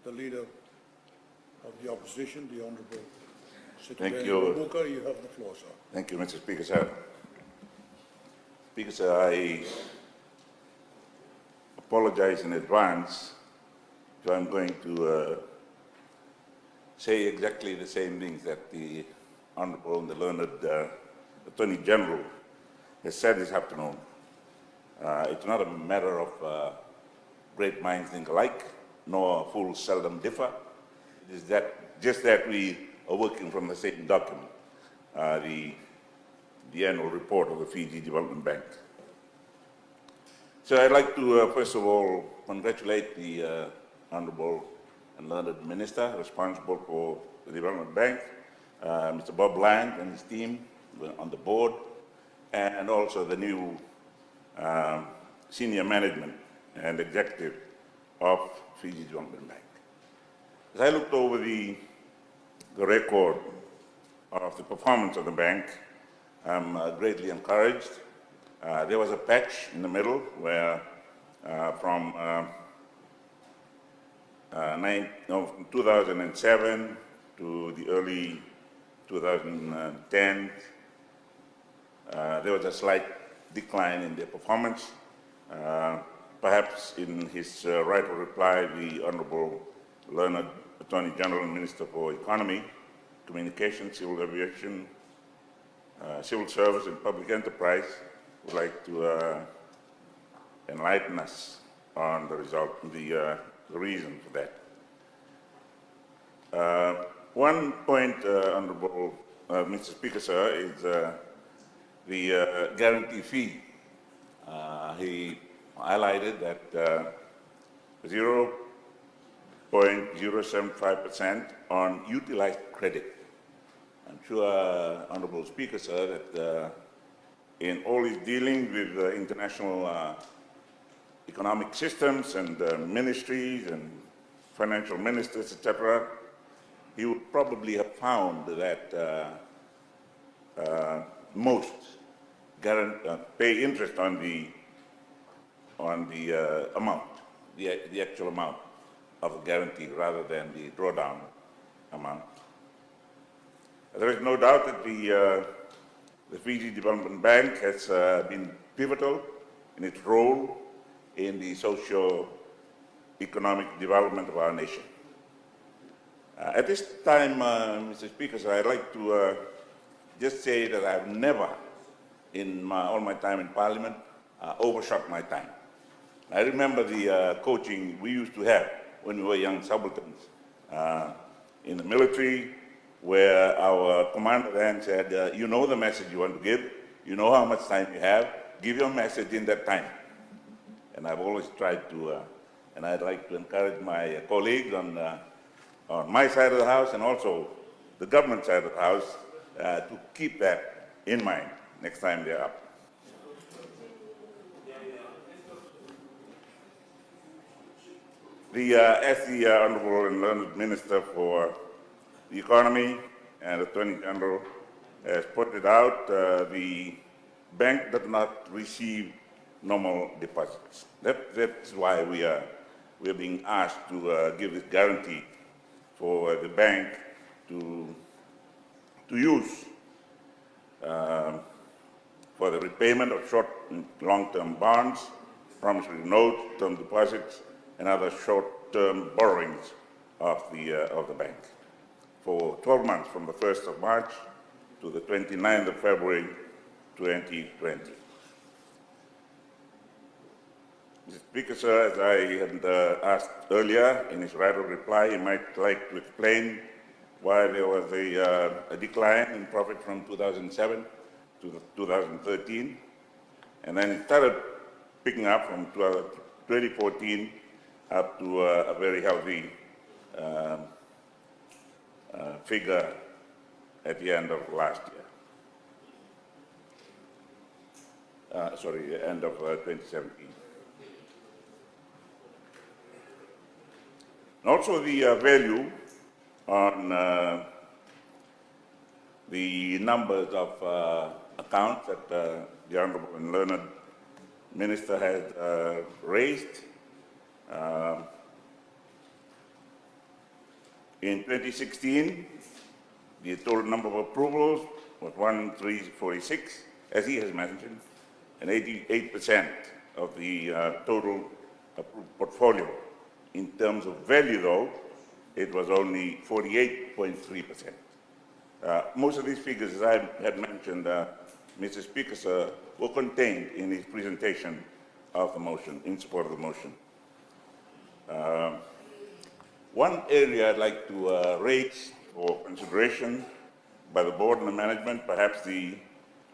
the Leader of the Opposition, the Honourable Thank Sitiveni you. Rabuka. You have the floor, sir. Thank you, Mr. Speaker, sir. Speaker, sir, I apologize in advance if I'm going to say exactly the same things that the Honourable and the learned Attorney General has said this afternoon. It's not a matter of great minds think alike, nor fools seldom differ. It is just that we are working from the same document, the annual report of the Fiji Development Bank. So I'd like to, first of all, congratulate the Honourable and learned Minister responsible for the Development Bank, Mr. Bob Lang and his team on the board, and also the new senior management and executive of Fiji Development Bank. As I looked over the record of the performance of the bank, I'm greatly encouraged. There was a patch in the middle where from 2007 to the early 2010, there was a slight decline in their performance. Perhaps in his right of reply, the Honourable learned Attorney General and Minister for Economy, Communication, Civil Aviation, Civil Service and Public Enterprise would like to enlighten us on the result, the reason for that. One point, Honourable Mr. Speaker, sir, is the guarantee fee. He highlighted that 0.075% on utilised credit. I'm sure, Honourable Speaker, sir, that in all his dealing with international economic systems and ministries and financial ministers, etc., he would probably have found that most pay interest on the amount, the actual amount of the guarantee rather than the drawdown amount. There is no doubt that the Fiji Development Bank has been pivotal in its role in the socio-economic development of our nation. At this time, Mr. Speaker, so I'd like to just say that I've never, in all my time in Parliament, overshot my time. I remember the coaching we used to have when we were young subalterns in the military, where our commander then said, you know the message you want to give, you know how much time you have, give your message in that time. And I've always tried to, and I'd like to encourage my colleagues on my side of the House and also the government side of the House to keep that in mind next time they're up. As the Honourable and learned Minister for the Economy and Attorney General has pointed out, the bank does not receive normal deposits. That's why we are being asked to give this guarantee for the bank to use for the repayment of short and long-term bonds, promissory notes, term deposits, and other short-term borrowings of the bank for 12 months from the 1st of March to the 29th of February 2020. Mr. Speaker, sir, as I had asked earlier in his right of reply, he might like to explain why there was a decline in profit from 2007 to 2013, and then it started picking up from 2014 up to a very healthy figure at the end of last year. End of 2017. And also the value on the numbers of accounts that the Honourable and learned Minister has raised. In 2016, the total number of approvals was 1,346, as he has mentioned, and 88% of the total approved portfolio. In terms of value, though, it was only 48.3%. Most of these figures, as I had mentioned, Mr. Speaker, sir, were contained in his presentation of the motion, in support of the motion. One area I'd like to raise for consideration by the board and the management, perhaps the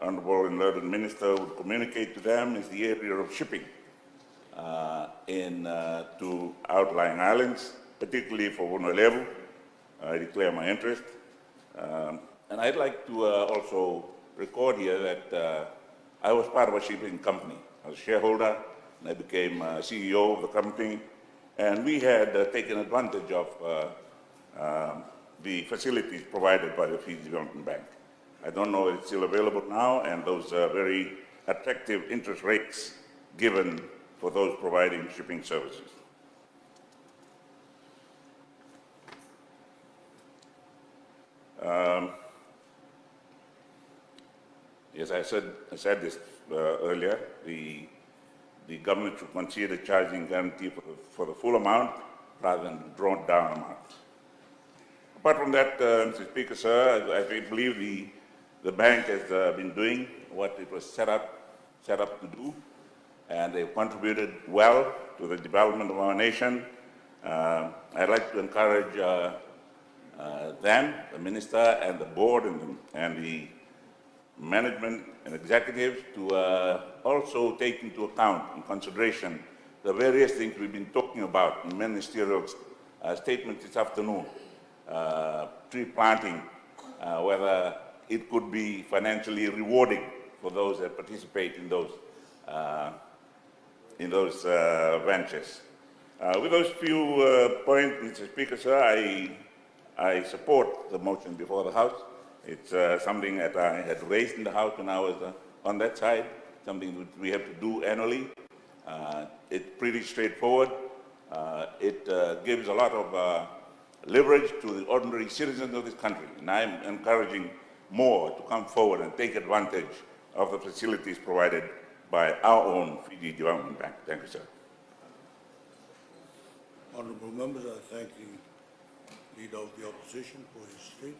Honourable and Learned Minister would communicate to them, is the area of shipping to outlying islands, particularly for Vunulevu. I declare my interest. And I'd like to also record here that I was part of a shipping company. I was a shareholder, and I became CEO of the company. And we had taken advantage of the facilities provided by the Fiji Development Bank. I don't know if it's still available now, and those very attractive interest rates given for those providing shipping services. Yes, I said this earlier. The government should consider charging guarantee for the full amount rather than drawn down amount. Apart from that, Mr. Speaker, sir, I believe the bank has been doing what it was set up to do, and they've contributed well to the development of our nation. I'd like to encourage them, the minister and the board and the management and executives to also take into account and consideration the various things we've been talking about in ministerial statements this afternoon. Tree planting, whether it could be financially rewarding for those that participate in those ventures. With those few points, Mr. Speaker, sir, I support the motion before the House. It's something that I had raised in the House when I was on that side, something that we have to do annually. It's pretty straightforward. It gives a lot of leverage to the ordinary citizens of this country, and I'm encouraging more to come forward and take advantage of the facilities provided by our own Fiji Development Bank. Thank you, sir. Honourable members, I thank the Leader of the Opposition for his statement.